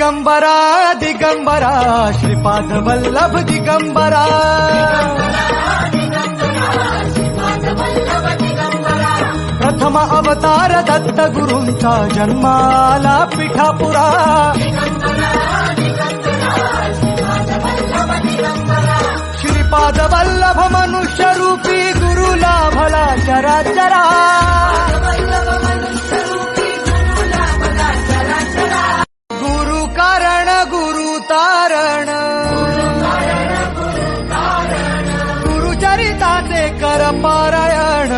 दिगंबरा दिगंबरा श्रीपाद वल्लभ दिगंबरा प्रथम अवतार दत्त गुरूंचा जन्माला पिठापुरा श्रीपाद वल्लभ मनुष्य रूपी गुरु लाभला चराचरा गुरु कारण गुरु तारण गुरुचरिताचे कर पारायण